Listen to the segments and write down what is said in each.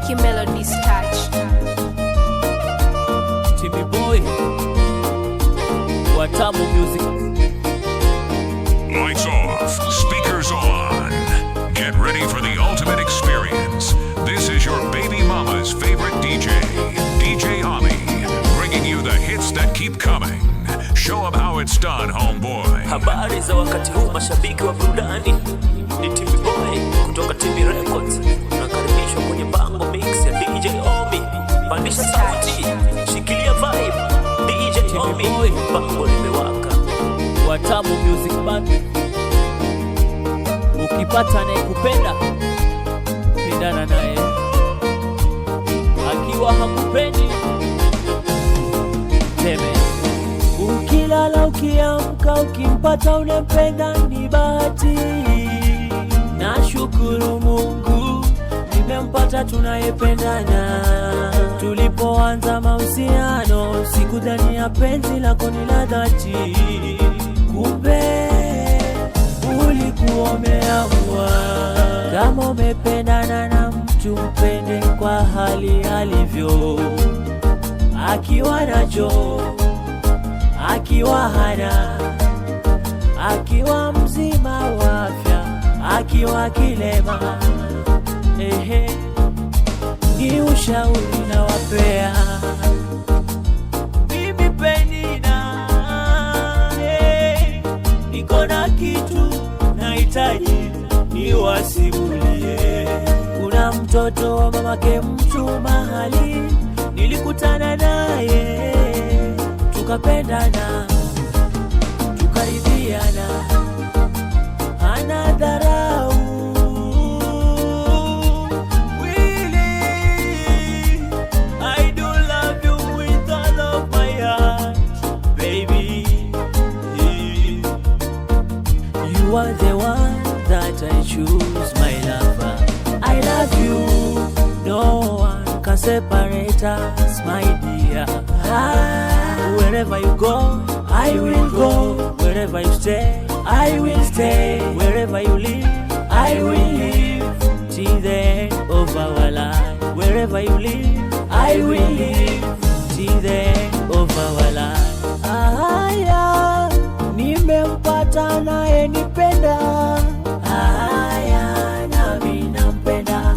Key Melodies touch. Timmy Boy, Watamu Music. Lights off, speakers on. Get ready for the ultimate experience. This is your baby mama's favorite DJ, DJ Ami, bringing you the hits that keep coming. Show them how it's done, homeboy. Habari za wakati huu mashabiki wa burudani. Ni Timmy Boy kutoka Timmy Records. Unakaribishwa kwenye Bango Mix ya DJ Omi. Pandisha sauti, shikilia vibe. DJ Omi, Bango limewaka. Watamu Music Band. Ukipata anayekupenda, pendana naye. Akiwa hakupendi, teme. Ukilala ukiamka ukimpata unempenda ni bahati. Nashukuru Mungu nimempata tunayependana. Tulipoanza mahusiano sikudhani ya penzi lako ni la dhati. Kumbe ulikuwa umeamua. Kama umependana na mtu mpende kwa hali alivyo. Akiwa nacho, akiwa hana, akiwa mzima wa afya, akiwa kilema. Ni ushauri na wapea. Mimi Penina, niko na kitu nahitaji niwasimulie. Kuna mtoto wa mamake mtu mahali nilikutana naye, tukapendana, tukaridhiana, hana dharau. Really, I do love you with all of my heart, baby. You are the one that I choose, my lover. I love you, no one can separate us, my dear. Wherever you go, I will go. Wherever you stay, I will stay. Wherever you live, I will live till the end of our life. Wherever you live, I will live till the end of our life. Haya, nimempata naye nipenda. Haya, nami nampenda,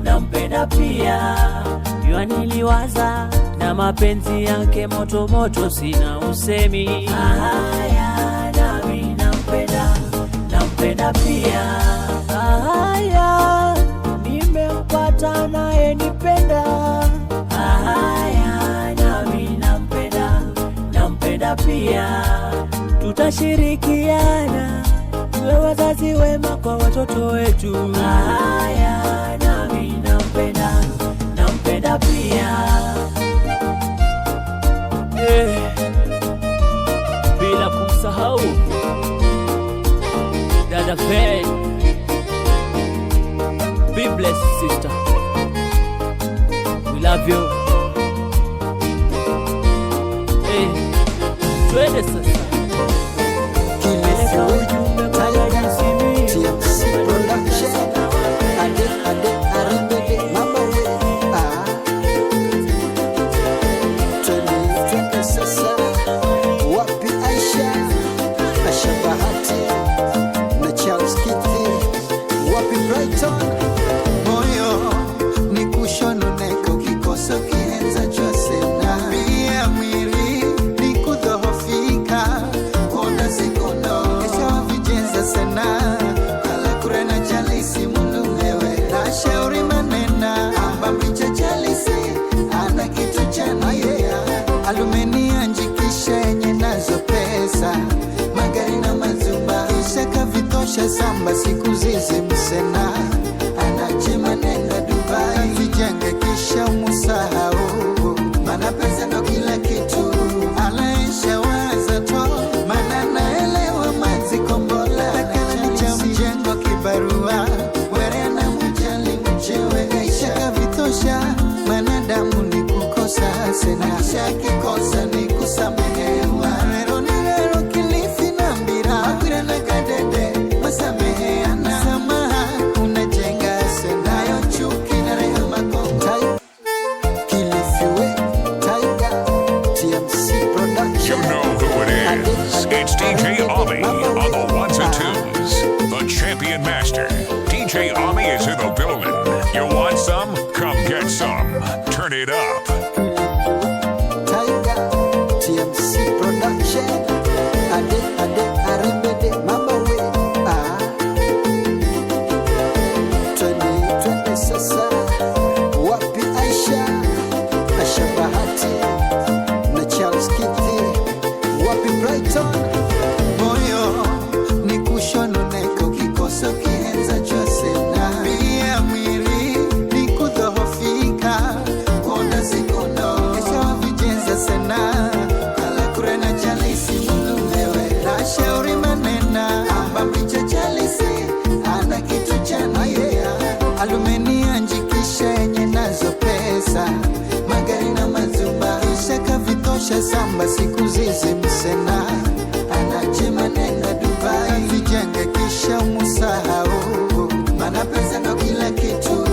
nampenda pia. Yua niliwaza na mapenzi yake moto moto, sina usemi. Haya, nami nampenda, nampenda pia. Haya, nimempata naye nipenda. Haya, nami nampenda, nampenda pia. Tutashirikiana tuwe wazazi wema kwa watoto wetu. Haya, nami nampenda, nampenda pia. Bila kumsahau Dada Faye. Be blessed, sister. We love you. Twende sasa. Peleka ujumbe kwa Yasimi. TMC Production. Ade aribede mama we. Twende sasa. Wapi Aisha? Asha Bahati na Charles Kithi. Wapi Brighton? Moyo ni kushononeka ukikosa ukienza chwasena. Pia mwili ni kudhoofika. Ona sikono kesha vijenza sana. Kala kurena chalisi mulumewe. Nashauri manena ambambicha chalisi. Ana kitu chana alumeni anjikisha enye nazo pesa. Magari na mazumba kisha kavitosha samba siku zizi msena. Anachema nenda Dubai vijenge kisha umusahau. Mana pesa ndo kila kitu. Alaisha waza to mana naelewa mazi kombola. Lakana cha mjengo kibarua. Were na mjali mchewe kisha kavitosha. Manadamu ni kukosa sena. Kisha kikosa ni kusamehewa. Rero ni rero Kilifi na Mbira. Makwira na Kadede masameheana. to the building. You want some? Come get some. Turn it up. Tiger, TMC Production. Ade, arembede, mama we. Twende sasa. Wapi Aisha, Asha Bahati na Charles Kithi. Wapi Brighton, moyo ni kushononeka ukikosa ukienza Josena. Pia mwili ni kudhoofika kuona zikono esha vijenza sana kala kurena jalisi mulumewe na shauri manena amba mbicha jalisi ana kitu chania alumeni anjikisha enye nazo pesa magari na mazumba kisha kavitosha samba siku zizi msena anache manena Dubai vijenge kisha umusahau mana pesa ndo kila kitu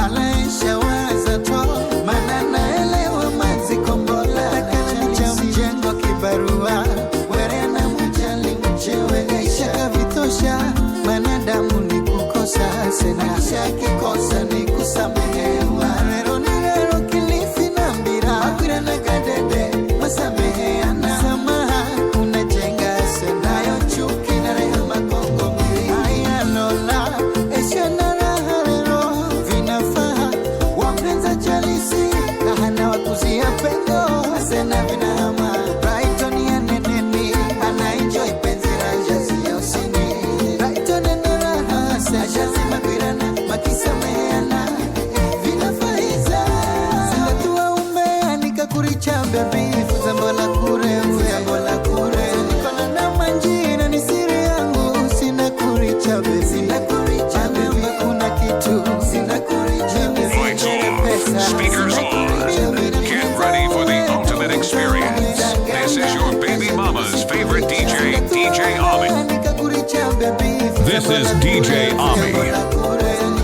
alaisha waza to mana naelewa mazikombola cha mjengo kibarua were na mujali mchewe isha kavitosha manadamu ni kukosa sena kisha kikosa ni kusamehewa rero ni rero Kilifi na Mbira Akwira na Kadede masameheana samaha unajenga sena yo chuki na rehema Kongo mwili aya lola esha na raha rero vinafaa wampenza jalisi kahana wakuzia pendo sena vinahama Brighton ya neneni anaenjoy penzi raja siya usini Brighton na raha sasha zimagwirana makisameheana vinafaiza singatua umea nikakuricha baby zambola kure nikona na manjina ni siri yangu sina kuricha baby sina kuricha baby kuna kitu sina kuricha Lights off. Speakers on. Get ready for the ultimate experience. This is your baby mama's favorite DJ, DJ Ami. This is DJ Ami.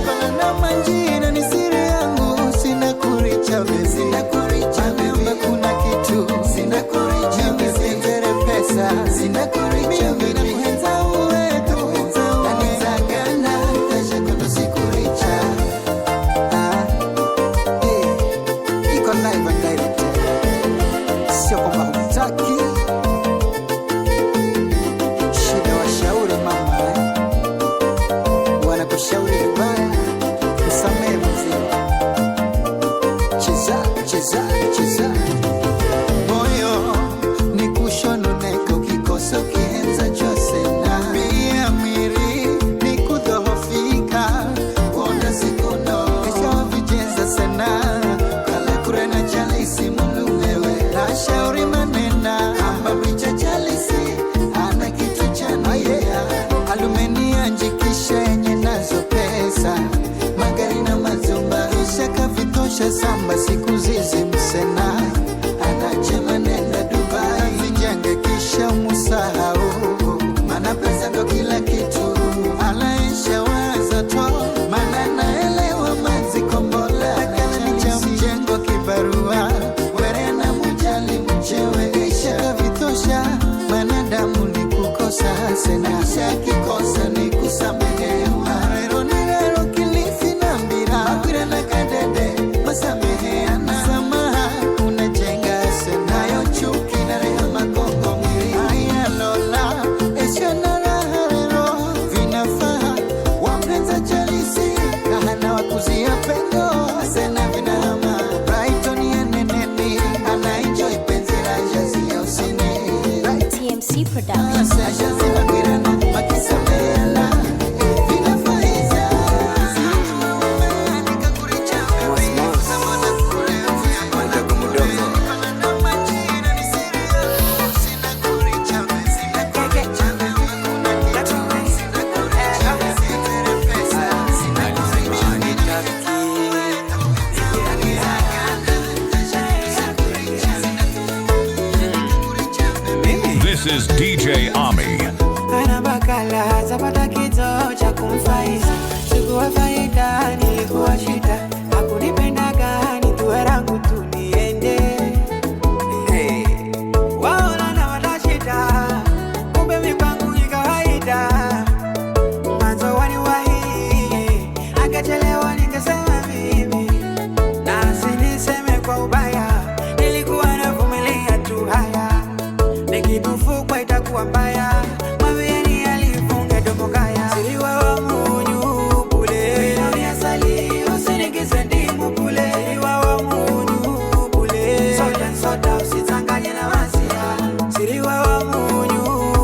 Sio kwamba hutaki shida washauri mama wanakushauri vibaya msamehe mzee cheza moyo ni kushononeka ukikosa ukienza Josena pia mwili ni kudhoofika kuona zikono esha vijenza sana kala kurena jalisi mulumewe na shauri manena amba mbicha jalisi ana kitu chania alumeni anjikisha enye nazo pesa magari na mazumba kisha kavitosha samba siku zizi msena anache manena Dubai vijenge kisha umusahau mana pesa ndo kila kitu alaisha waza to mana naelewa mazikombola cha mjengo kibarua were na mujali mchewe isha kavitosha manadamu ni kukosa sena kisha kikosa ni kusamehewa rero ni rero Kilifi na Mbira Akwira na Kadede masameheana samaha unajenga sena yo chuki na rehema Kongo mwili aya lola esha na raha rero vinafaa wampenza jalisi kahana wakuzia pendo sena vinahama Brighton ya neneni anaenjoy penzi raja siya usini TMC Production. sasha zimagwirana makisameheana vinafaiza nikakuricha wewe zamona kule mdogo mdogo majina ni siri yangu sina kuricha wewe sina kuricha wewe kuna kitu sina kuricha wewe pesa sina This is DJ Ami. Kana bakala zapata kizo cha kumfaiza sikuwa faida nilikuwa shida hakunipenda gani tuwe rangu tu niende waona na watashida kumbe mipangu ni kawaida mwanzo waniwahi akachelewa kwa ubaya, nilikuwa navumilia tu haya. Nikitufukwa itakuwa mbaya, mavieni alifunga domo kaya. Siliwa wa munyu kule, vino ya sali, usinigize ndimu kule. Siliwa wa munyu kule, soda usitanganye na masia. Siliwa wa munyu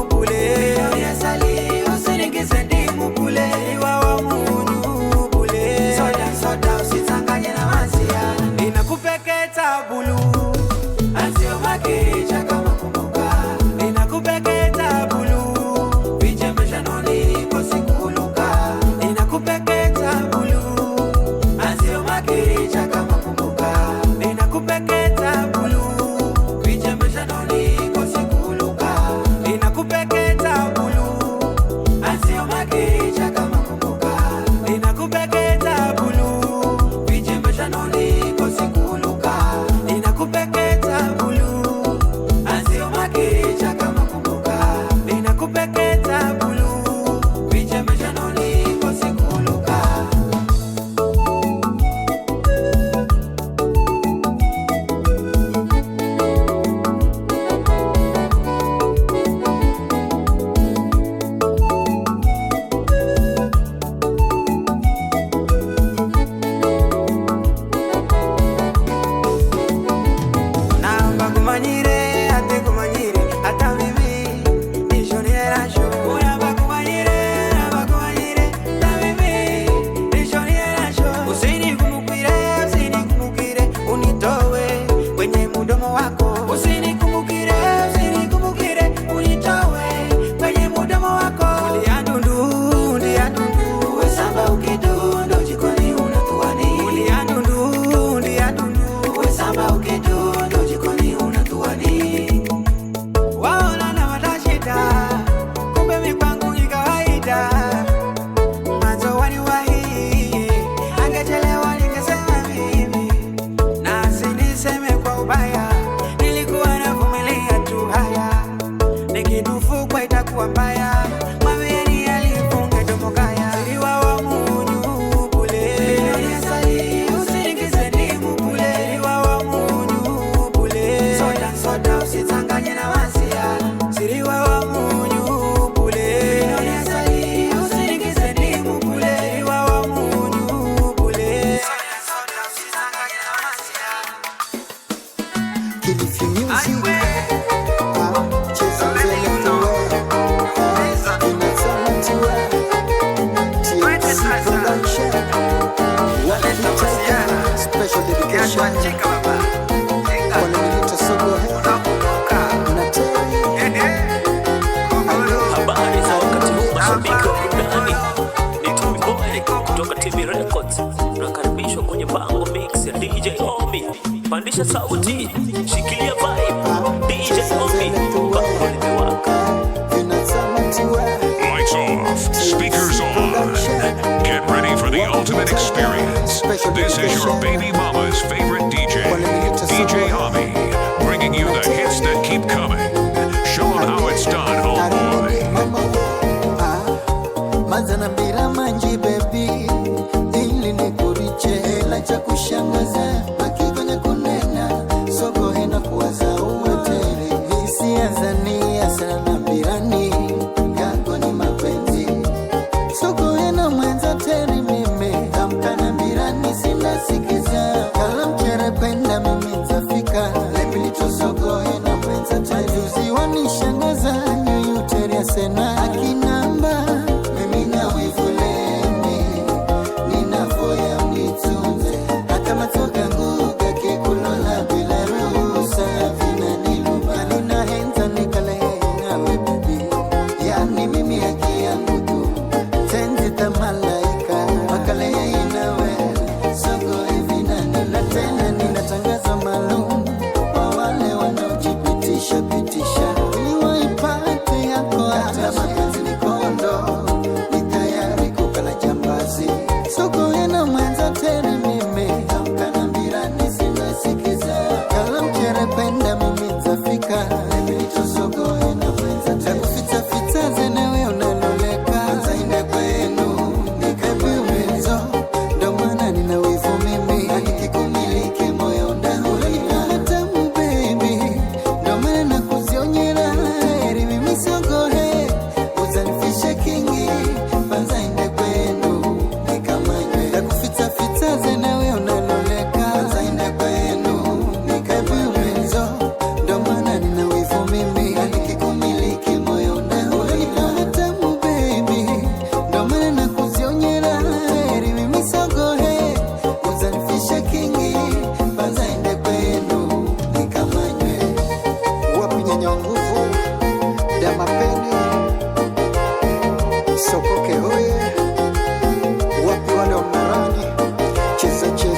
kule, vino ya sali, usinigize ndimu kule. Siliwa wa munyu kule, soda usitanganye na masia. Ninakupeketa bulu, ansio makicha kama kumbuka. Ninakupeketa bulu, vijemesha noni kwa sikuluka. Ninakupeketa bulu, ansio makicha kama kumbuka. Ninakupeketa bulu, vijemesha noni kwa sikuluka. Ninakupeketa bulu, ansio makicha kama kumbuka. Ninakupeketa bulu, vijemesha noni kwa sikuluka. Ninakupeketa bulu, ansio makicha kama kumbuka. Ninakupeketa bulu, vijemesha noni kwa sikuluka. Naomba kumanyire, ate kumanyire, hata mimi nishoniera sho. Naomba kumanyire, hata mimi nishoniera sho. Usinikumukire, unitowe kwenye mudomo wako. Usinikumukire, unitowe kwenye mudomo wako. Ndia dundu, we samba ukidundo jikoni unatuani. Ndia dundu, we samba ukidundo jikoni unatuani. Waona na watashita, kumbe mipango ni kawaida. Mwanzo waniwahi, angechelewa ningesema mimi. Na siniseme kwa ubaya, nilikuwa navumilia tu haya. Nikitufukwa itakuwa mbaya, mavieni alifunga domo kaya. Siliwa wa munyu kule, vino ya sali, usinigize ndimu kule. Siliwa wa munyu kule, soda usitanganye na masia. Siliwa wa munyu kule, vino ya sali, usinigize ndimu kule. Siliwa wa munyu kule, soda usitanganye na masia. Kilifi Music, cheza zele tuwe, inasema tuwe, TMC Production, wakitaka special dedication, wananilita Sogo na Terry. Habari za wakati huu mashabiki wa burudani, ni Tommy Boy kutoka TV Records. Tunakaribishwa kwenye Bango Mix ya DJ Omi. Pandisha sauti, shikilia vibe. DJ Omi, Bango limewaka. Inasema tuwe, Lights off, speakers on. Get ready for the ultimate experience. This is your baby mama's favorite DJ, DJ Ami, bringing you the hits that keep coming. Show 'em how it's done, homeboy. Mazana bila manji baby, ili nikuriche hela cha kushangaza. Akifanya kunena, Sogo hena kuwaza uwetele. Hisia za nia sana birani, kako ni mapenzi. Sogo hena mwenza Terry mimi, tamkana birani sina sikiza. Kalam kere penda mimi nzafika, lepilito Sogo hena mwenza Terry. Majuzi wanishangaza, nyuyu Terry asena akinamba. Mimi na wivuleni, ninavoya mnitunze. Hata matoka nguga kikulola bila ruhusa vina niluma. Nina henza nikale nawe baby, yani mimi haki yangu tu. Tenzi ta malaika, makale nawe Sogo hivi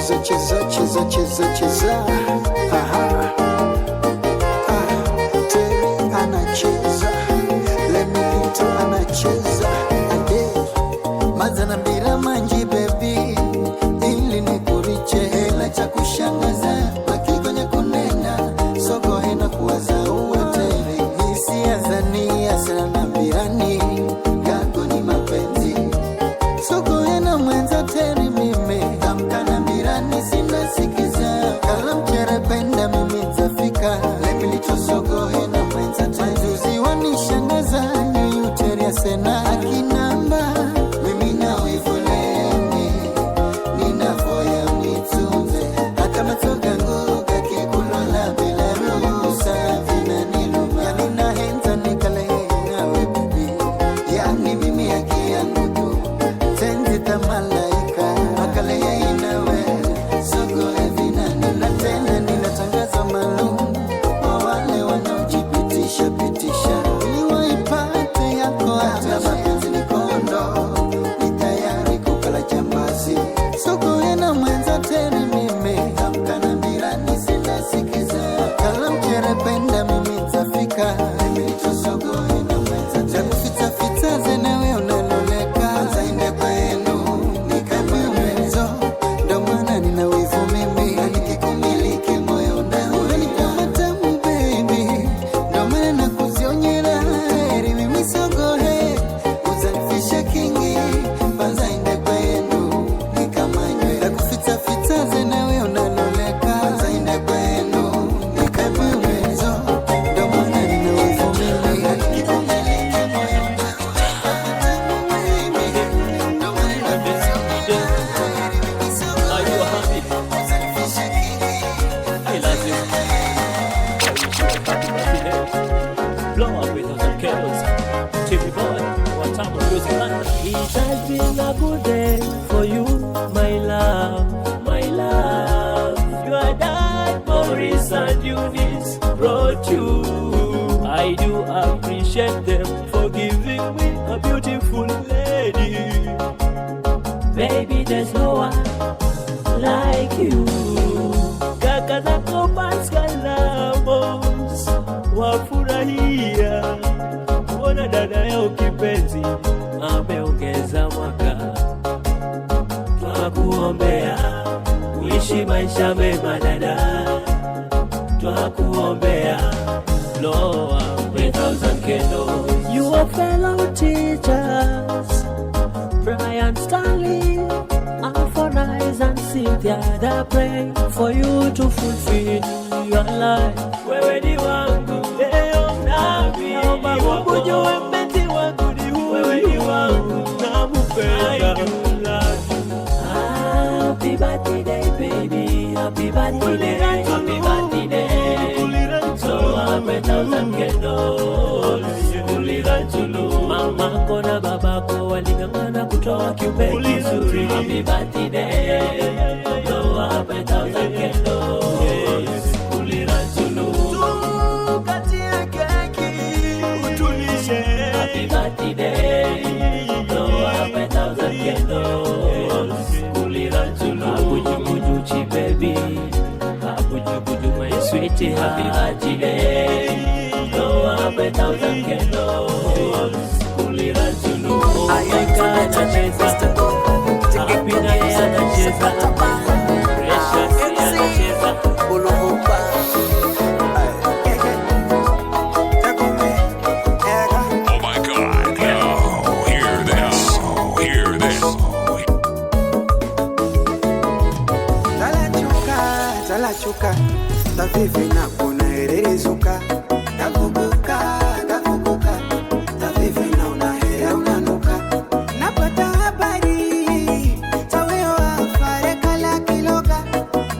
cheza cheza cheza cheza cheza. Aha. Terry anacheza, Lemilito anacheza, ade mazana mbira manji baby, ili nikuriche hela cha kushangaza, makigonya kunena soko hena kuwaza uwateri, hisia zania sana mbirani yako ni mapenzi, soko hena mwenza teri mime tamkana mbirani sina sikiza, kala mchere penda mimi zafika, Lemilito soko hena mwenza teri wanishangaza ni uteri ya sena akinamba mimi na wivuleni ninafoya mnitunze hata matoka nguga kikulola bila ruhusa vinaniluma nina henza nikalenawe bibi yani mimi haki yangu tu tenzi tamalaika makale ya inawe sogo vinanila tena ninatangaza maalum kwa wale wanaojipitisha pitisha niwaipate yako hata mapenzi ni kondo ni tayari kukala jambazi soko ena mwenza teri mime tamkana mbirani sinasikiza kala mchere penda mimi tafika Lemilito soko ena mwenza teri kufita fita zenewe unanoleka anza inde kwenu nikabiumezo ndo maana nina wivu mimi nikikumiliki moyo unahuri unanikamatamu baby ndo maana nakuzionyela heri mimi sogohe uzanifisha kingi panza inde kwenu nikamanywe na kufita fita zenewe unanoleka panza inde kwenu nikabiumezo ndo maana nina wivu mimi nikikumiliki moyo unahuri baby ndo maana nakuzionyela heri mimi sogohe Are you happy? uzanifisha kingi I love you. I wish you a happy birthday. Blow up with us candles. Timmy boy, what time of music land? It has been a good day for you, my love, my love. Your dad, Maurice and Eunice brought you. I do appreciate them for giving me a beautiful lady. Baby, there's no one like you. Kaka zako Pascal Lamos wafurahia kuona dada yao kipenzi ameongeza mwaka. Twakuombea kuishi maisha mema dada, twakuombea blow up 1,000 candles. Your fellow teachers Brian Stanley, Alphonse and Cynthia, they pray for you to fulfill your life. Wewe ni wangu leo nami wako jua mbeti wangu ni huyu. Wewe ni wangu namupenda. Happy birthday baby, happy birthday, happy birthday. So happy 1,000 candles. Ulirajulu mama kona babako walingangana kutoa kiumbe kizuri. Happy birthday, so happy 1,000 candles. Ulirajulu tukatie keki utulishe. Happy birthday, so happy 1,000 candles. Ulirajulu abujubuju chi baby, abujubuju my sweetie. Happy birthday, so happy 1,000 candles. Ulirajulu oh my God, anacheza happy naye anacheza precious anacheza Bulubupa. Oh my God. Oh, hear this. Oh, hear this. Talachuka tavivi na kuna hererizuka tavuguka tavivi na unaherea unanuka napata habari taweo afareka la kiloga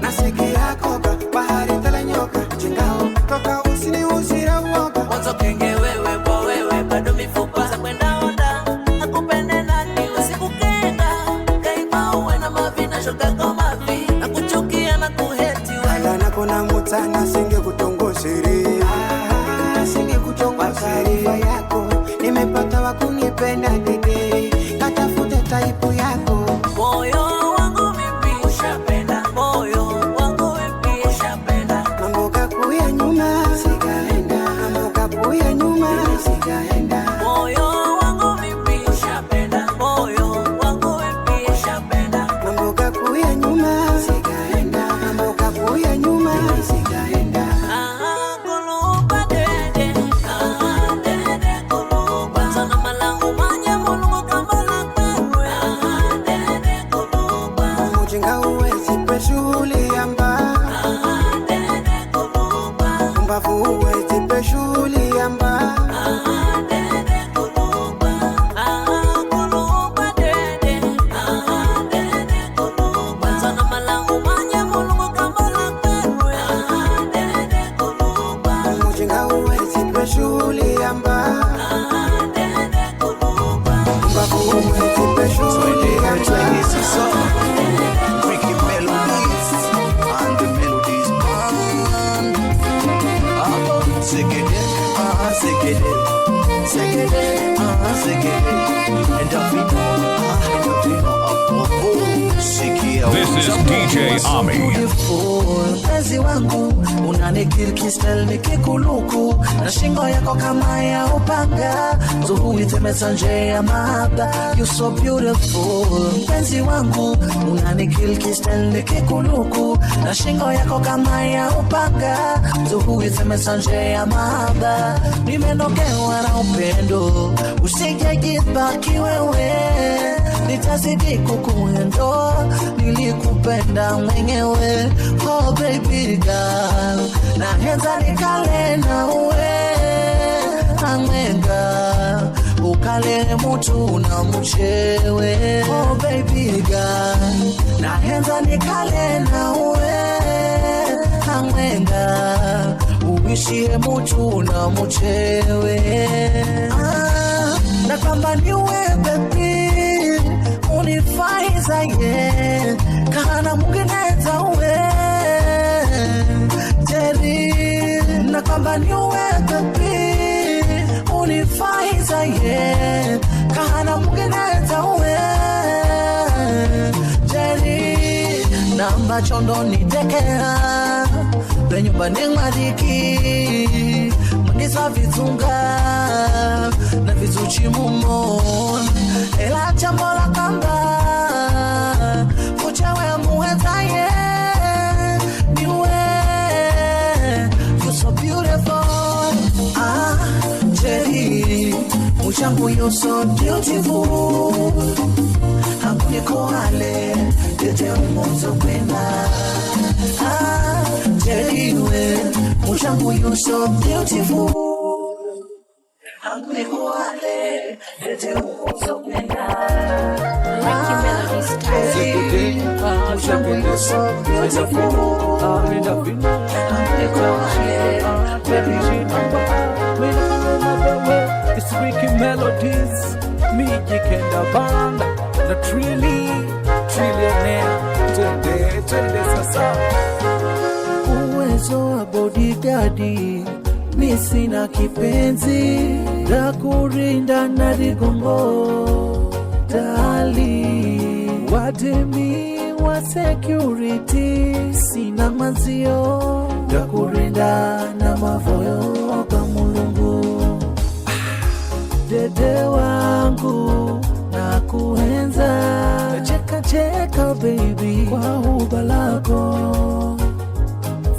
nasikia koga bahari talanyoka jingao toka usini usira uoga Mwanzo kenge wewe kwa wewe bado mifupa za kwenda onda nakupende nani usikukenda kaima uwe na mavi na shoka kwa mavi na kuchukia na kuheti wewe ala nakona mutana singe kutongosiri singe kutongosiri yako nimepata wakunipenda dede katafute taipu yako moyo wangu mimi ushapenda uwe shughuli amba mbavu uwe shughuli amba mujinga uwe shughuli amba mbavu uwe shughuli amba Freaky melodies and the melodies segede This is DJ Ami. Mpenzi wangu unanikirkistel nikikuluku na shingo yako kama ya upanga zuhuitemesa nje ya mahaba. You so beautiful mpenzi wangu unanikirkistel nikikuluku na shingo yako kama ya upanga zuhuitemesa nje ya mahaba. Nimenogewa na upendo usijejibaki wewe nitazidi kukuendo nilikupenda mwenyewe. Oh baby girl na heza nikale na uwe amwenga ukale mutu na mchewe. Oh baby girl na heza nikale na uwe amwenga uishie mutu na mchewe. Na kwamba niwe baby unifaiza ye kana mugeneza uwe Jerry. Na kwamba niwe baby unifaiza ye kana mugeneza uwe Jerry. Namba chondo nitekea benyumba nengmadiki mangisa vizunga na vizuchi mumo ela chambola kamba kuchewe muhetaye niwe. You're so beautiful Jerry uchangu you're so beautiful hakuniko hale dete umozo kwenda Jerry we uchangu you're so beautiful hakuniko hale dete umozo kwenda. Ricky Melodies It's Ricky Melodies, Magic and the band, the trillionaire, twende sasa. Uwezo wa bodyguardi, mi sina kipenzi, da kurinda na rigongo, dali, wademi wa security, sina manzio, da kurinda na mavoyo kwa mulungu. Dede wangu na kuenza cheka cheka baby kwa huba lako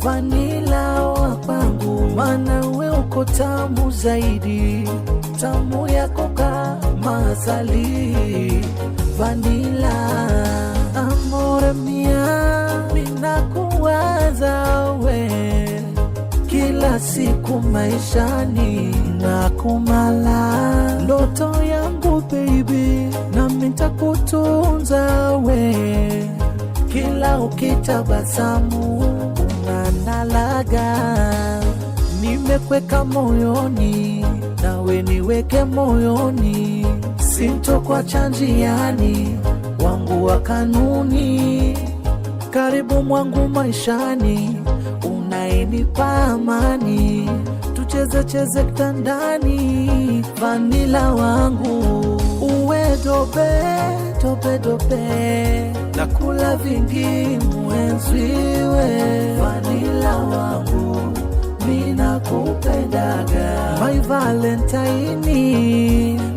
vanila wa kwangu mana we uko tamu zaidi tamu yako kama asali vanila amore mia ninakuwaza we kila siku maishani na kumala ndoto yangu baby na nitakutunza we kila ukitabasamu unanalaga nimekweka moyoni nawe niweke moyoni sintokuacha njiani wangu wa kanuni karibu mwangu maishani unainipa amani tucheze kitandani vanila wangu uwe dobe na kula vingi mwenziwe vanila wangu mina kupendaga my valentine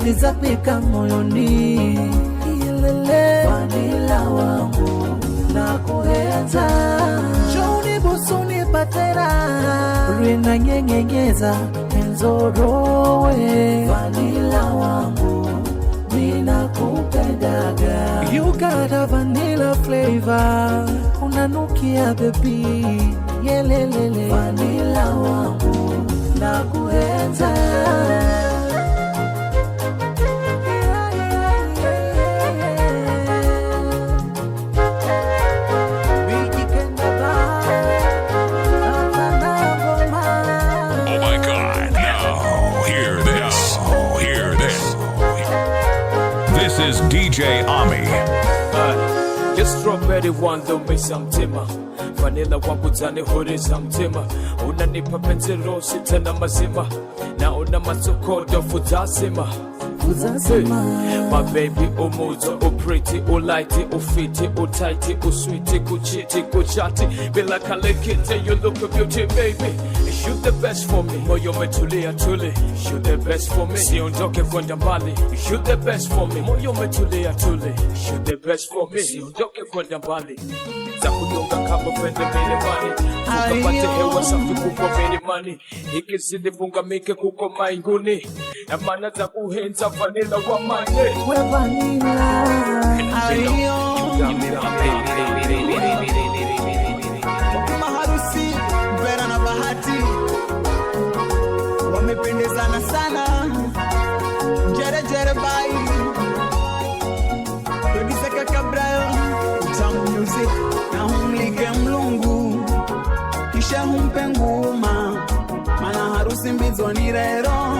nizapika moyoni ilele vanila wangu na kuenza joni busuni patera rina nyenyenyeza enzorowe vanila wangu mina kupendaga nakupendaga. You got a vanilla flavor, unanukia baby, yelelele. Vanilla wangu nakuenza. This is DJ Ami. Just strawberry one don't miss some timber. Vanilla wangu tani huri some timber. Unanipa penzi rosi tena mazima. Na una matokodo futasima. My baby, oh mozo, oh pretty, oh lighty, oh fitty, oh tighty, oh sweetie, oh chitty, oh chatty. Be like a lickity, you look a beauty, baby. You the best for me, moyo metulia tuli. You the best for me, siondoke kwenda mbali. You the best for me, moyo metulia tuli. You the best for me, siondoke kwenda mbali. Za kunyonga kama pende milimani. Ukapate hewa safi kuko milimani. Ikizidi funga mike kuko mainguni. Na mana za kuhenza vanilla wa mane. We vanilla. Maharusi Vera na Bahati wamependezana sana. Jere jere bai Producer Kaka Brayo Utamu Music na humlike mlungu kisha humpe nguma. Mana harusi mbizo ni rero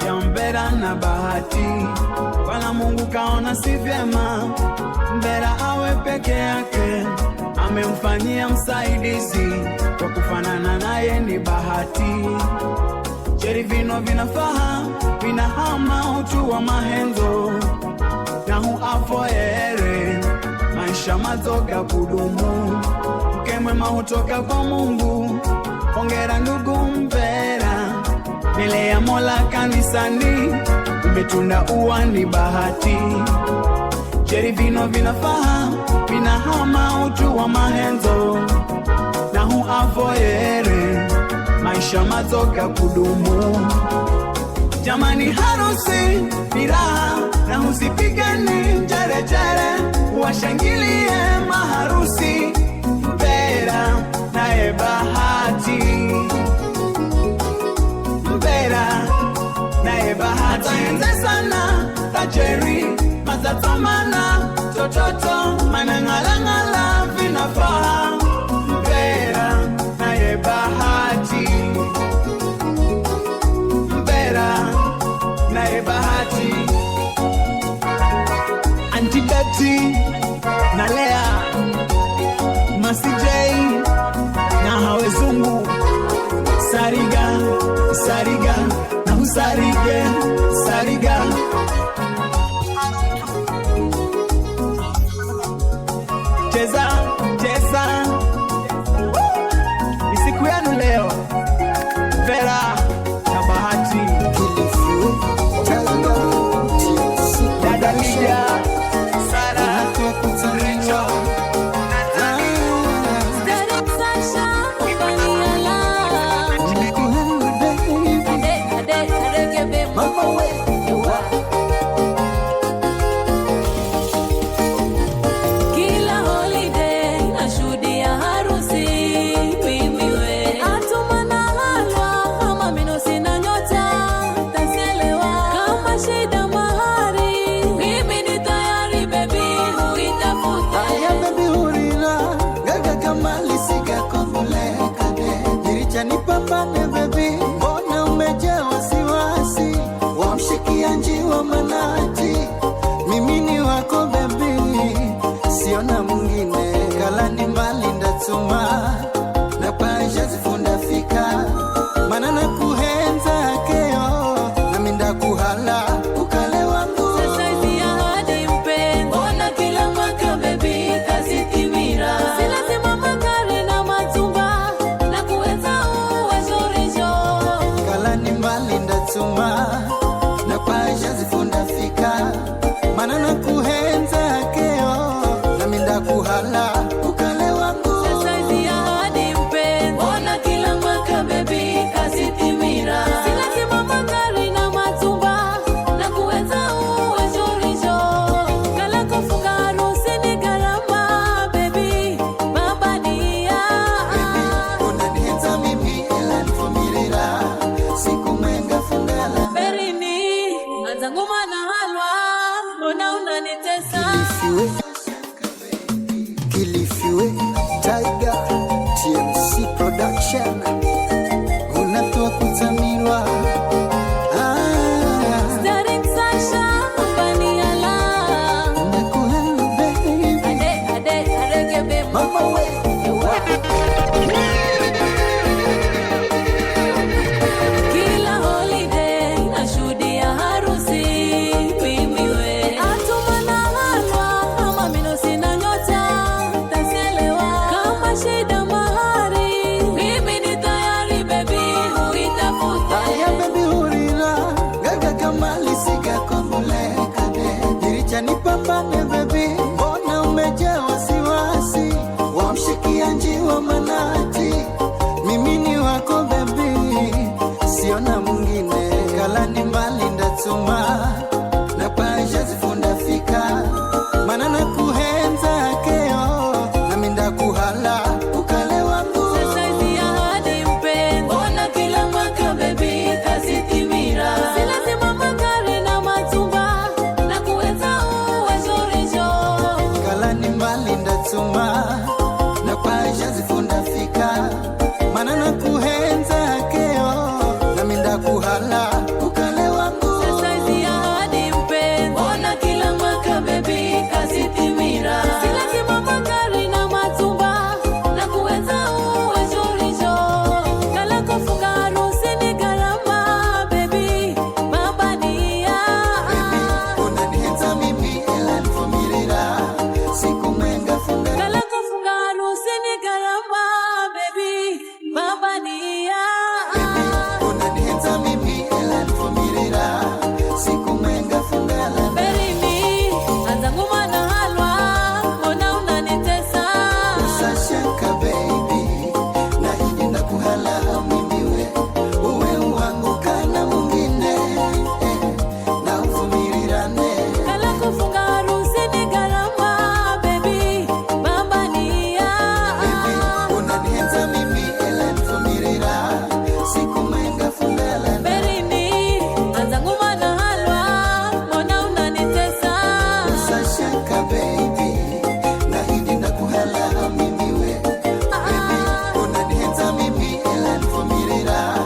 ya Mbera na Bahati. Wala Mungu kaona si vyema Mbera awe peke yake, amemfanyia msaidizi kwa kufanana naye ni Bahati. Jeri vino vinafaha vinahama utu wa mahenzo na huafoere maisha mazoga kudumu. Mke mwema hutoka kwa Mungu, hongera ndugu Mbera. Mbele ya Mola kanisani umetunda ua ni Bahati. Jeri vino vinafaha vinahama utu wa mahenzo na huavoere maisha mazoga kudumu. Jamani harusi ni raha na husipigani jere jere. Washangilie maharusi Mbera nae Bahati. Mbera nae Bahati enze sana tajeri mazatomana tototo manangala vinafaa. Mbera nae Bahati. Mbera nae Bahati. Auntie Betty na Lea Masi J na Hawezungu Sariga Sariga na Usarige Sariga. Cheza cheza ni siku yenu leo. Vera na Bahati. Dada Lydia Sara Richo Kila holiday nashuhudia harusi mimi we. Atumana halwa kama mino sina nyota taselewa. Kama shida mahari mimi ni tayari baby huitafuta. Aya baby hurira gaga kama lisiga kongole kade. Jiricha nipambane baby, mbona umejaa wasiwasi. Wamshikia njiwa manati, mimi ni wako baby, siona mwingine. Kalani mbali ndatuma na paisha zifunda fika. Mana na kuhenza keo na minda kuhala ukale wangu. Sasa hizi ahadi mpenzi, ona kila mwaka baby kazi timira. Si lazima magari na matumba na kuweza uwe zorejo. Kalani mbali ndatuma na paisha zifunda fika. Mana na kuhenza keo na minda kuhala ukale wangu. Sasa hizi ahadi mpenzi, ona Kila holiday nashuhudia harusi mimi we. Atuma na halwa kama mimi sina nyota tasielewa. Kama shida mahari mimi ni tayari baby huitafuta. Aya baby hurira gaga kama lisiga komule kade. Diricha nipambane baby, mbona umejaa wasiwasi? Wamshikia njiwa manati, mimi ni wako baby, siona mwingine. Kala ni mali ndatuma, na paja zifunda fika. Mana na kuhenza keo, na minda kuhala ukale wangu. Sasa hizi ahadi mpenzi, ona kila mwaka baby kazitimira. Si lazima magari na matumba, na kuweza uwe zorijo. Kala ni mali ndatuma, na paja zifunda fika. Mana na kuhenza keo, na minda kuhala ukale wangu. Sasa hizi ahadi mpenzi, ona kila mwaka baby kazitimira. Si lazima magari na matumba, na kuweza uwe zorijo. Kala kufunga harusi ni gharama baby, baba nia. Unanihenza mimi ela nivumirira, siku mwenga funga. Kala kufunga harusi ni gharama baby, baba nia. Unanihenza mimi ela nivumirira, siku mwenga funga la. Berini, anza nguma na halwa, mbona unanitesa? Usashaka baby, na hidi na kuhala mimi we. Uwe wangu kana mwingine, na uvumirirane. Kala kufunga harusi ni gharama baby, baba nia. Unanihenza mimi ela nivumirira, siku mwenga funga la. Berini, anza nguma na halwa, mbona unanitesa? Usashaka baby, na hidi na kuhala mimi we. Unanihenza mimi ela nivumirira,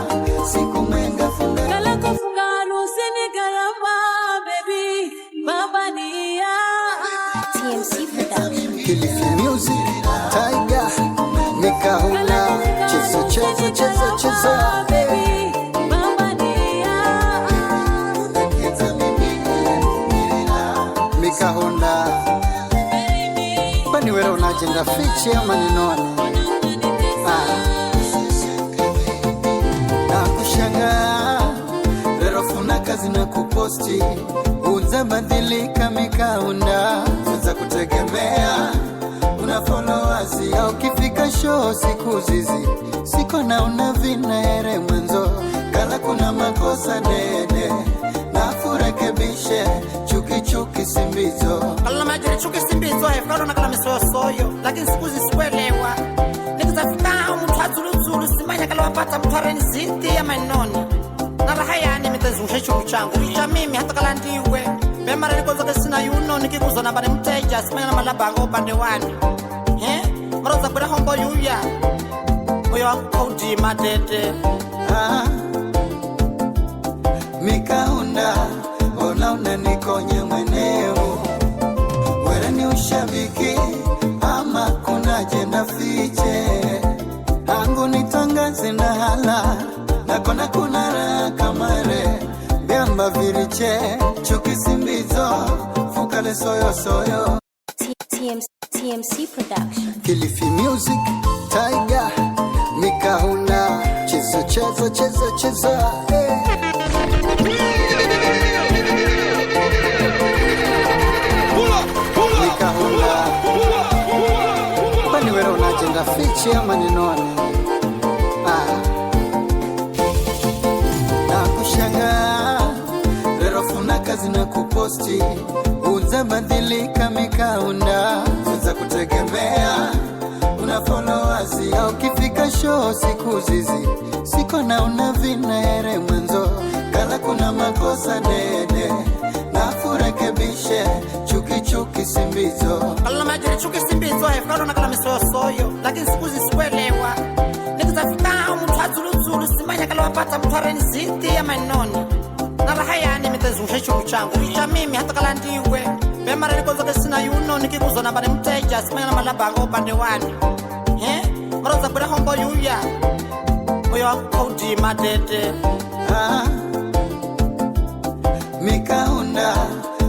siku mwenga funga. Kala kufunga harusi ni gharama baby, baba nia. TMC Production. Kilifi Music, Tiger, Mikahula, cheza cheza cheza cheza. Baby, baba nia. Mikahula, bani wewe unajenda fiche ama ninone? Na kushangaa leo funa kazi na kuposti, unabadilika Mikahula, za kutegemea una followers au ukifika show siku zizi siko na una vinere mwanzo. Kala kuna makosa dede na kurekebishe, chuki chuki simbizo. Kala majiri chuki simbizo efkaro na kala misoyo, lakini siku zisikuelewa. Nikizafika mtu atuluzulu simanya kala wapata mtwareni ziti ya mainoni. Na raha yani mitazungusha chungu changu, cha mimi hata kala ndiwe. Memara niko zote sina yuno, nikikuzo na bani mteja simanya na malabango upande wani. Maroza kwa hombo yuya, moyo wangu kauti matete. Mikahunda, ona unanikonye mweneo. Wewe ni ushabiki ama kuna jenda fiche? Angu nitangaze na hala, na kona kuna raha kamare. Biamba viriche, chuki simbizo, fukale soyo soyo. TMC Production. Kilifi Music, Tiger, Mikahula, cheza cheza cheza cheza. Mikahula, bani wewe unajenda fiche ama ninone? Na kushangaa leo funa kazi na kuposti, unabadilika Mikahula, za kutegemea una followers au ukifika show siku zizi siko na una vinere mwanzo. Kala kuna makosa dede na kurekebishe, chuki chuki simbizo. Kala majiri chuki simbizo efkaro na kala misoyo, lakini siku zisikuelewa. Nikizafika mtu atuluzulu simanya kala wapata mtwareni ziti ya mainoni. Na raha yani mitazungusha chungu changu, cha mimi hata kala ndiwe. Memara niko zote sina yuno, nikikuzo na bani mteja simanya na malabango upande wani. maroza bura hombo yuya moyo kodi madete Mikaunda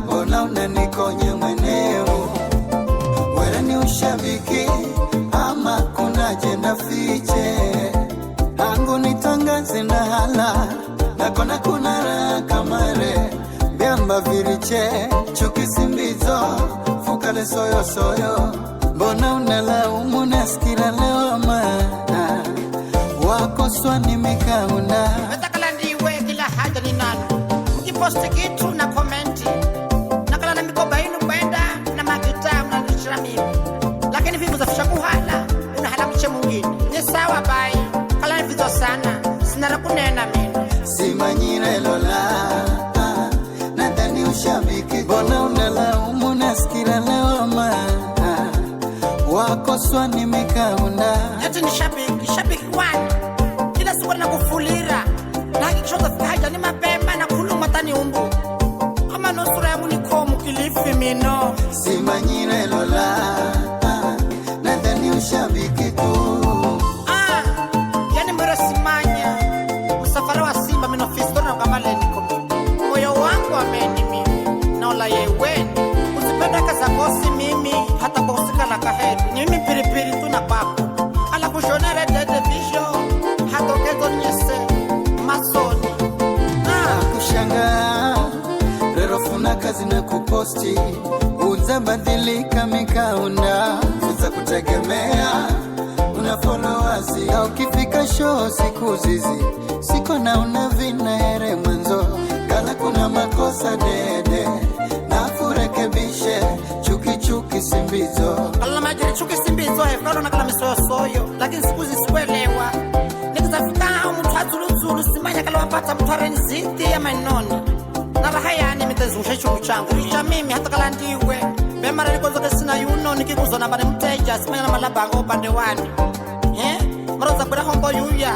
mbona unanikonye mweneo wala ni ushabiki ama kuna jenda fiche angu nitangaze na hala nakona kuna raha kamare biamba viriche chukisimbizo fukale soyo soyo mbona unalaumu nasikira lewama wako swani Mikaunda natakala ndiwe kila haja ni nani ukiposti kitu na komenti nakala na mikoba inu kwenda na magita unanishira mimi lakini vivu zafisha kuhala unahalakisha mwingine ni sawa bai kala ni vizo sana sinara kunena mimi simanyire lola nadhani ushabiki mbona unalaumu nasikira lewama wako swani Mikaunda eti ni shabiki wani kila siku na kufulira na hakikishoza fika haja ni mapema na kuluma tani umbu kama nusura yangu ni komu kilifi mino simanyire lola nadhani ushabiki tu yani mwere simanya msafara wa simba minofisto na kamale niko moyo wangu ameni mimi naola yeweni usipenda kaza kosi mimi hata kusika la kaheri ni mimi piripiri tu na papo ala kushonere dede visho hatokezo nyese masoni kushanga rero funa kazi na kuposti unza badilika Mikaunda uza kutegemea una followers au kifika show siku zizi siko na una vinaere mwanzo kala kuna makosa dede na kurekebishe chuki simbizo kala majiri chuki simbizo hefkaro na kala misoyo soyo lakini siku zisikuelewa nikizafika mtu atuluzulu simanya kala wapata mtwareni ziti ya mainoni na raha yani mitezungusha chungu changu cha mimi hata kala ndiwe bemara nikozoke sina yuno nikikuzona bane mteja simanya na malabango upande wani maroza bura hombo yuya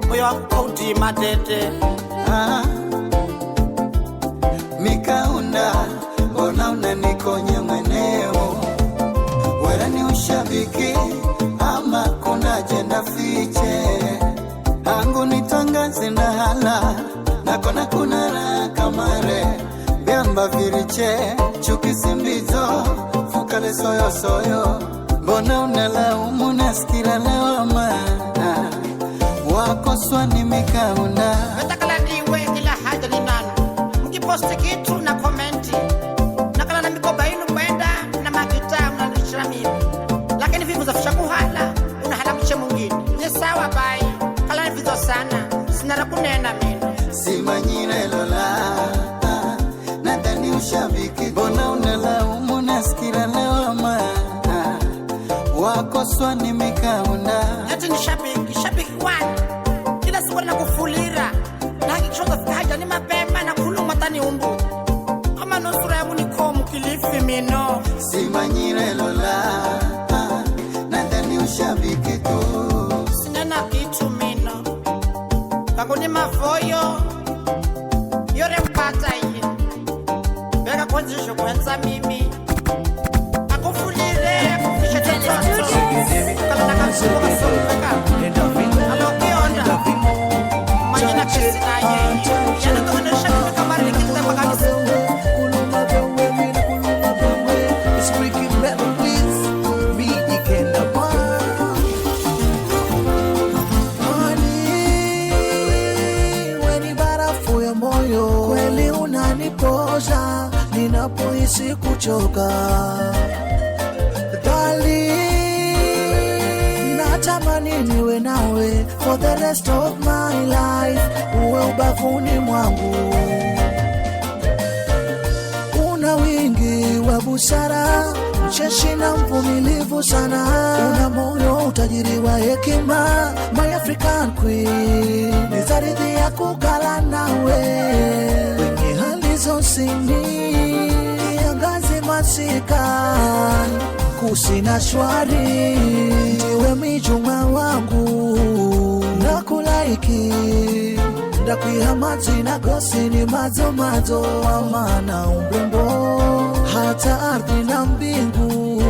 moyo kodi madete Mikaunda mbona unanikonye mweneo wala ni ushabiki ama kuna jenda fiche angu nitangaze na hala nakona kuna raha kamare biamba viriche chukisimbizo fukale soyo soyo mbona unalaumu nasikira lewama wako swani Mikaunda natakala ndiwe kila haja ni nani mkiposti kitu na komenti nakala na mikoba inu kwenda na magita unanishira mimi lakini vivu zafisha kuhala unahalakisha mwingine ni sawa bai kala ni vizo sana sinara kunena mimi simanyire lola nadhani ushabiki mbona unalaumu nasikira lewama wako swani Mikaunda eti ni shabiki wani kila siku na kufulira na hakikishoza fika haja ni mapema na kuluma tani umbu kama nusura yangu ni komu kilifi mino simanyire lola nadhani ushabiki tu sinena kitu mino kangu ni mavoyo yore mpata iye beka kwanzisho kwenza mimi akufulire akufisha tatoto kala na kansuko kasopeka alokionda majina kesi na yeye yana kaonesha kama kamari nikita makanisa It's freaking melodies. Me, you can't moyo kweli unanipoza ninapohisi kuchoka Dali natamani niwe nawe for the rest of my life uwe ubavuni mwangu una wingi wa busara mcheshi na mvumilivu sana una moyo utajiri wa hekima my African queen nizaridhi ya kukala nawe kwenye hali zosini kiangazi masika kusina shwari ndiwe mijuma wangu na kulaiki ndakwihamazi na gosini mazo mazo amana umrembo hata ardhi na mbingu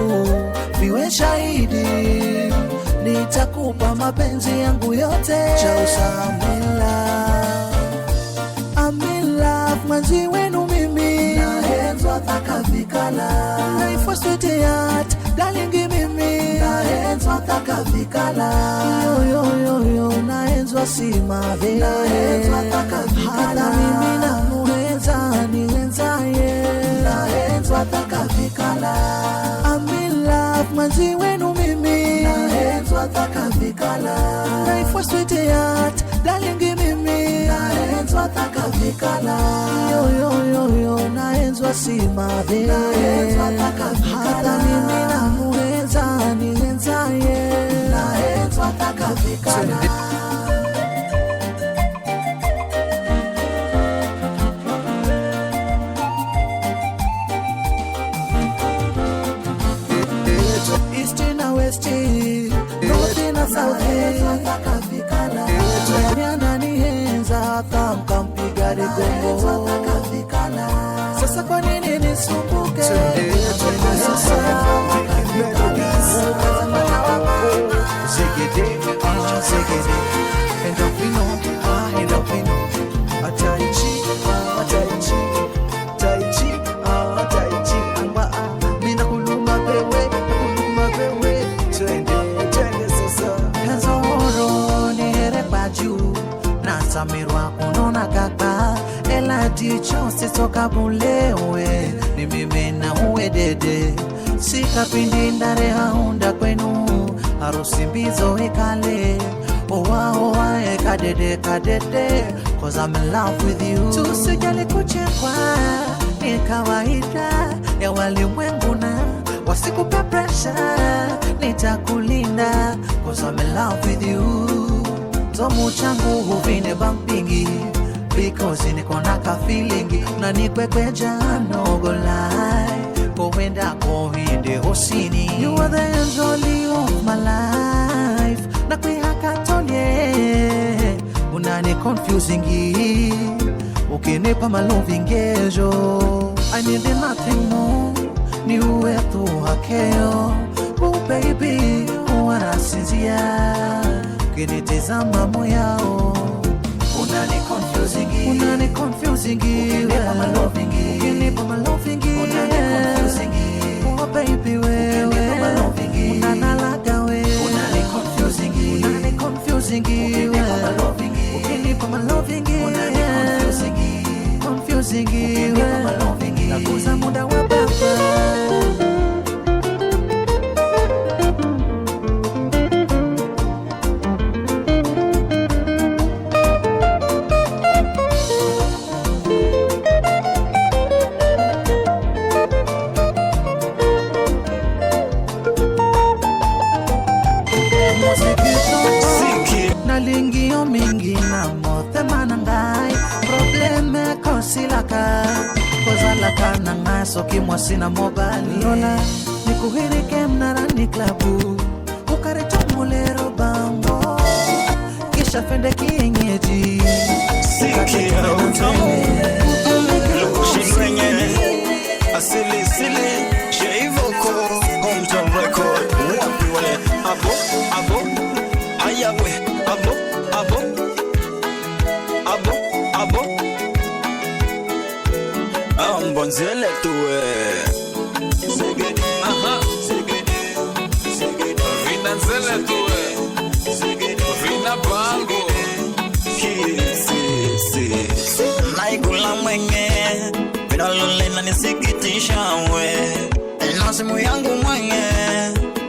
viwe shahidi nitakupa mapenzi yangu yote. Chausa I'm in love, manzi wenu mimi. Naenzwa thaka vikala. Naifwa sweetheart, darling mimi. Naenzwa thaka vikala. Yo, naenzwa simave. Naenzwa thaka vikala. Hata mimi na muenza, nienza ye. Naenzwa thaka vikala. I'm in love, manzi wenu mimi. Naenzwa thaka vikala. Naifwa sweetheart, darling mimi. Naenzwa thaka vikala. Yo, naenzwa simave. Naenzwa thaka vikala. Hata mimi na muenza, nienza ye. Naenzwa thaka vikala. East na West, North na South, Kafikala. Nyana nihenza hata mkampiga rigongo. Sasa kwa nini nisumbuke? Samirwa kunona kaka ela dicho sitoka bulewe ni mimi na uwe dede sikapindi ndare haunda kwenu harusi mbizo ikale owa kadede cause I'm in love with you. Tusijali kuchekwa ni kawaida ya walimwengu na wasikupe pressure nitakulinda cause I'm in love with you. Somu changu huvine bampingi because niko na ka feeling na nikwekweja no go lie kuenda kohinde hosini. You are the angel of my life na kuihakatonie unani confusing ukinipa malovingejo I need nothing more ni uwe tu hakeo oh baby wanasinzia kinitizama moyao unani confusing ukinipa maloving unani confusing oh baby wewe unanalaga wewe unani confusing ukinipa maloving unani confusing wewe nakuza muda wa baba. Nalingio mingi na mote manangai probleme kosilaka kozalaka na ngaso kimwasi na mobile lola nikuhirike mnarani klabu ukareto mulero bango kisha fende kienyeji siki lukushirwenye asili sheivoko hometown record wapi wale abo ayawe abo ambonzele tuwe segede vina nzele tuwe vina bango si naigula mwenye vinalole na nisikitisha we na simu yangu mwenye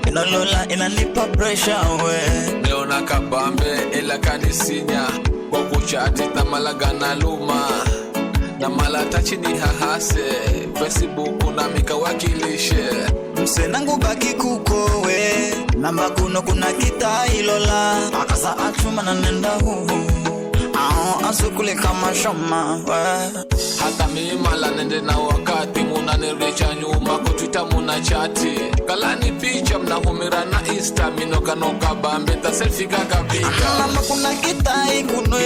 inalola inanipa pressure we leo nakabambe ila kanisinya kwa kuchati tamalaga na luma na malata chini hahase Facebook na mikawakilishe msenangu baki kukowe namba kuno kuna kita ilola akasa achuma na nenda huhu asukule kama shoma hata mimala nende na wakati munanirecha nyuma kutwita muna chati kalani picha mnahumira na insta minokanoka bambe ta selfie kakapika mama kuna kitai kunwe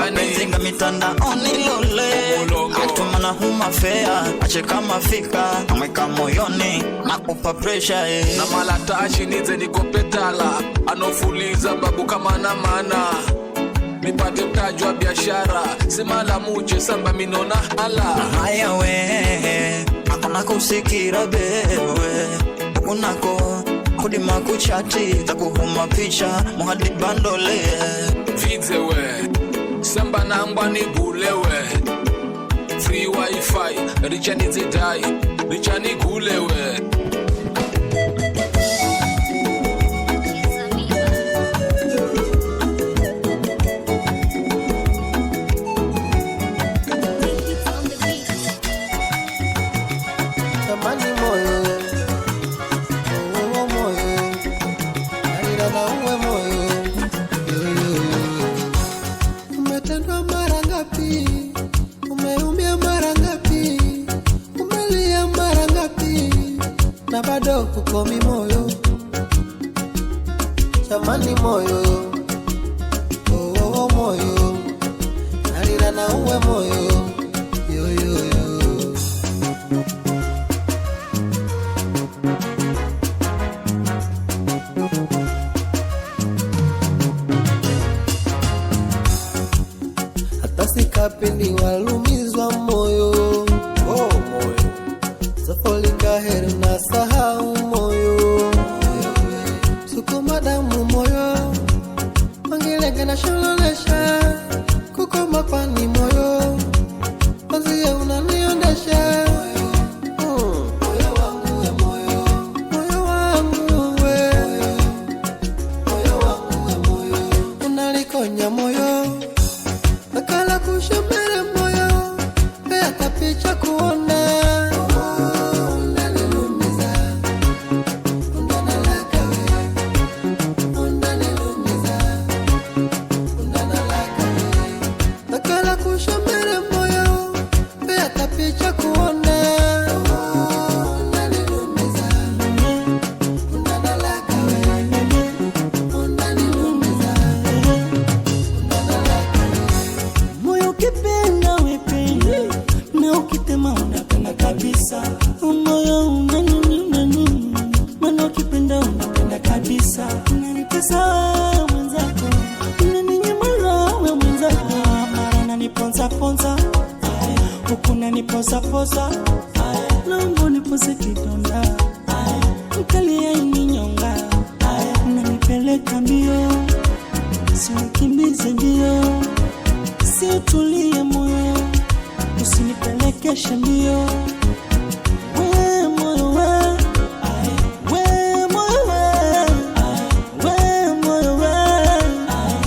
mapenzinga mitanda onilole atumana huma fea ache kama fika amweka moyoni nakupa pressure na malata achinize nikopetala anofuliza babu kama na mana nipate mtaji wa biashara simala muche samba minona ala haya we akona kusikira bewe kunako kudima kuchati takuhuma picha muhadi bandole vidzewe samba nangwa ni bulewe free wifi richani zidai richani gulewe Kukomi moyo chamani moyo oh moyo nalira na uwe moyo yo yo yo hata sikapendi walumizwa moyo oh moyo zafolika heri na sahau moyo sukuma damu moyo wangelege na shololesha kukoma kwani moyo maziya unaniondesha moyo wangu we moyo moyo wangu we moyo wangu we moyo unalikonya moyo akala kushemere moyo pea kapicha kuona Posa Longo ni pose kidonda Mkali ya ininyonga Unanipeleka mbio Sinikimbize mbio Siutulie moyo Usinipelekeshe mbio We moyo we We moyo we We moyo we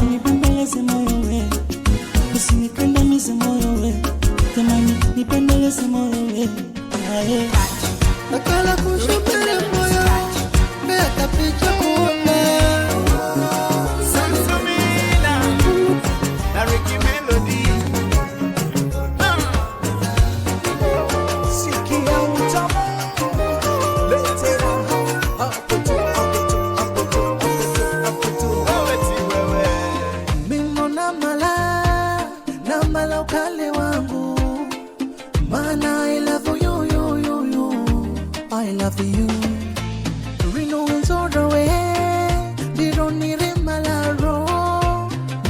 Unibembeleze moyo we Usinikandamize moyo we Tamani nipendeleze moyo we nakala kushopere moyo Beka picha kuona Sansomila na Ricky Melody Sikia utamu Letera Hapo tu Oweti wewe Mimo na mala ukale wangu Mana I love you, you, you, you I love you Rino inzodo we Diro nire malaro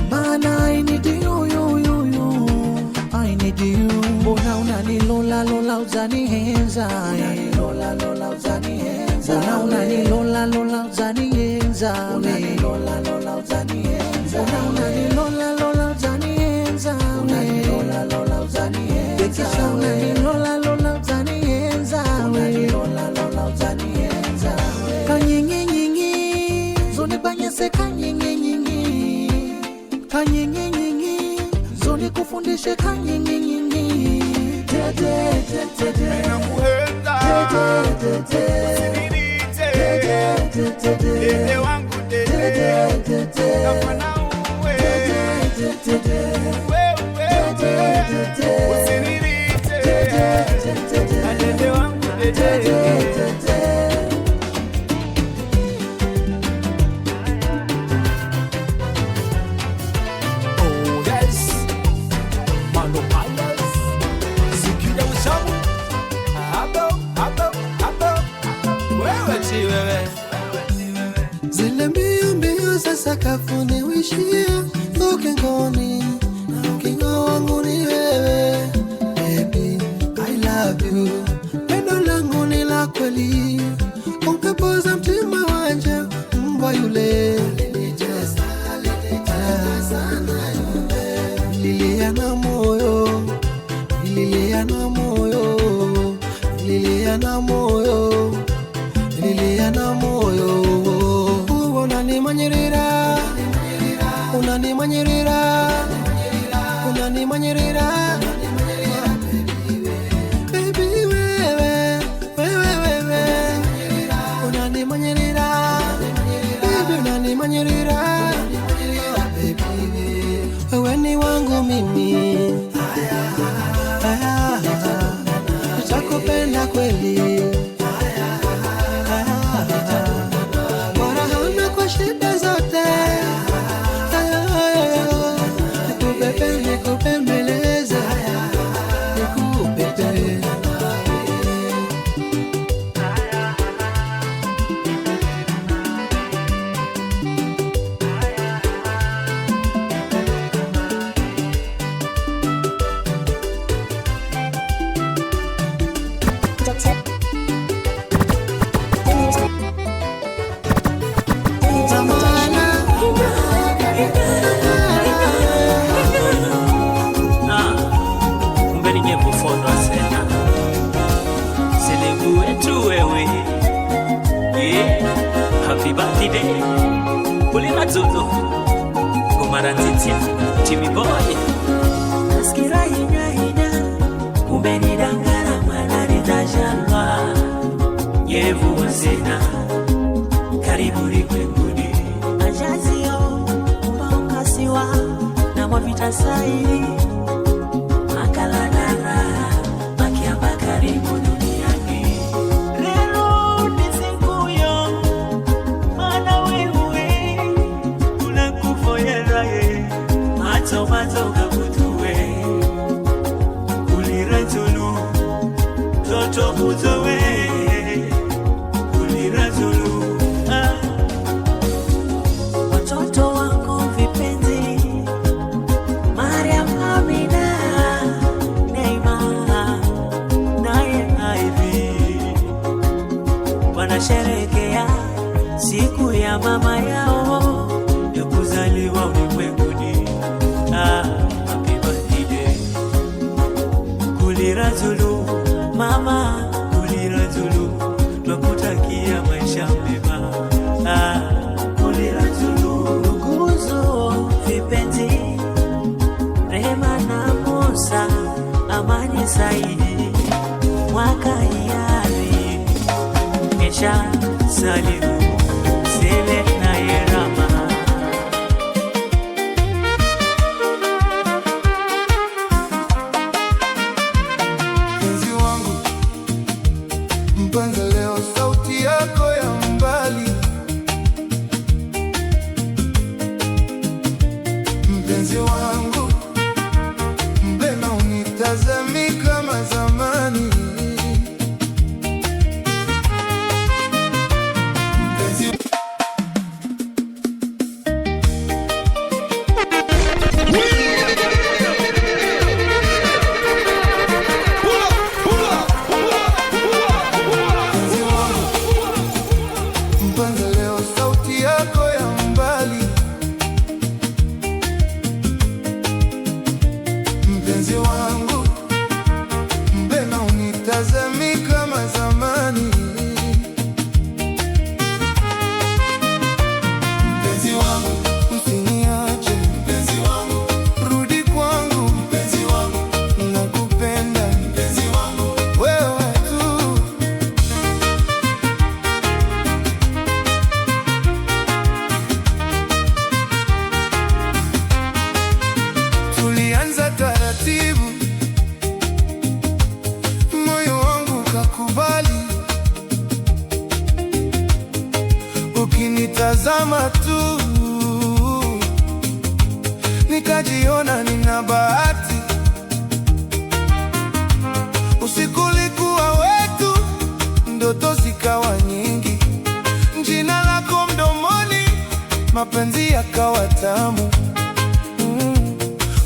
Mana I need you, you, you, you I need you Mbona unanilola lola uzani henza Unanilola lola uzani henza Mbona unanilola lola uzani henza Unanilola lola uzani henza Mbona unanilola lola uzani henza Unanilola lola uzani henza Unanilola lola uzani henza Unanilola lola uzani henza Kanyingi nyingi Zoni banyese kanyingi nyingi Kanyingi nyingi Zoni kufundishe kanyingi nyingi Tete tete tete Dede wangu dede Kafana uwe Usiririte Dede wangu dede Oh yes Mano Palace Sikida ushamu Hapo Wewe chi wewe Zile mbio mbio Gusa sakafuni wishia ukingoni, na ukingo wangu ni wewe. Baby, I love you. Pendo langu ni la kweli, ungepoza mtima wanja mbwa yule. Lilia na moyo, lilia na moyo, lilia na moyo, lilia na moyo. Unanimanyirira, unanimanyirira, unanimanyirira. Baby wewe, wewe wewe, unanimanyirira. Baby unanimanyirira. Wewe ni wangu mimi, nitakupenda kweli. Warahana kwa shida zote, nikupepe, nikupembeleze, nikupepe. Kumbe ningekufondwa sena Selebu etu wewe. Happy birthday Ulima Zulu Kumara Nzitia Timmy Boy. Naskira hinya hinya kumbe ni dangara manari tajamba Nyevu sena karibu likwenguni Ajazio umaukasiwa na mwapita sairi Makaladara makiamba karibu duniani. Lero ni siku yo mana wewe unakufoyera ye macho kabutuwe uliratulu toto buzowe uliratulu. Watoto wako vipenzi Mariam Amina Neymar naye Ivy wanasherehekea siku ya mama yao ya kuzaliwa ulimwenguni. Happy birthday Kulirazulu mama, Kulirazulu twakutakia maisha mema. Kulirazulu nuguzo vipenzi Rehema na Musa Amani Saidi mwaka hiari Mesha Salimu Sele na Yerama. Mpenzi wangu, mpenzi leo sauti yako ya mbali. Mpenzi wangu, mbona unitazami kama zamani? Mpenzi mpenzi leo sauti yako ya mbali. mapenzi yakawa tamu.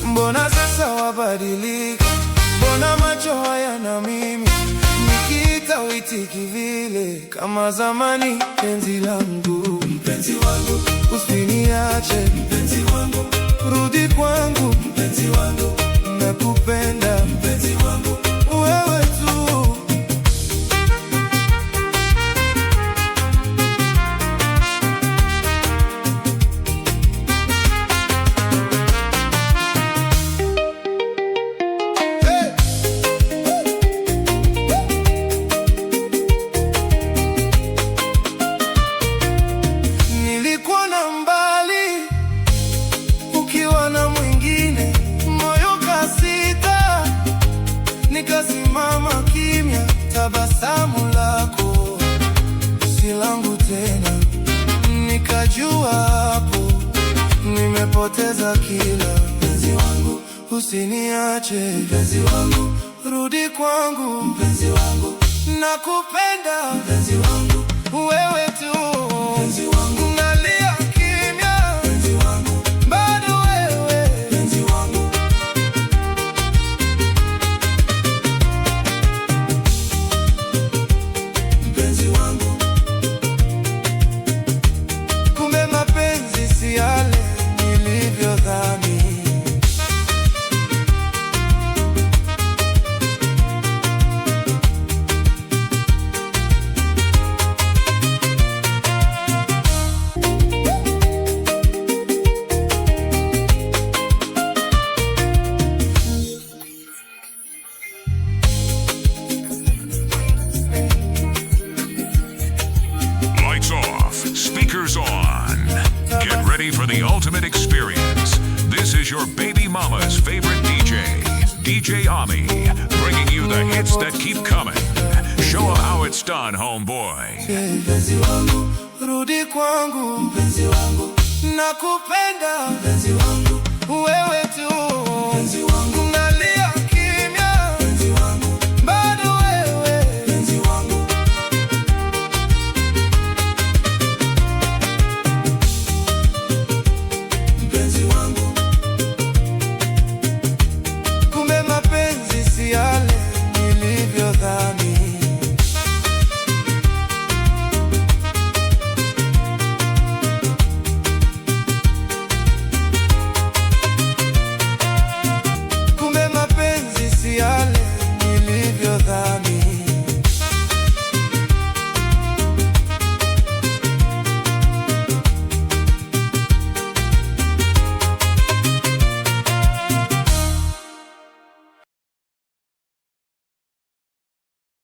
Mbona sasa wabadilika? Mbona macho haya na mimi nikiita uitiki vile kama zamani? Penzi langu, mpenzi wangu, usiniache mpenzi wangu, rudi kwangu mpenzi wangu, nakupenda mpenzi wangu, wewe tu. Nikasimama kimya, tabasamu lako si langu tena. Nikajua hapo nimepoteza kila. Mpenzi wangu, usiniache mpenzi wangu, rudi kwangu mpenzi wangu, nakupenda mpenzi wangu, wewe tu mpenzi wangu. Nalia kimya mpenzi wangu, bado wewe mpenzi wangu. Kumbe mapenzi si yale nilivyodhani. Lights off, speakers on. Get ready for the ultimate experience. This is your baby mama's favorite DJ, DJ Ami, bringing you the hits that keep coming. Show them how it's done, homeboy. Mpenzi wangu, rudi kwangu mpenzi wangu, nakupenda mpenzi wangu, wewe tu.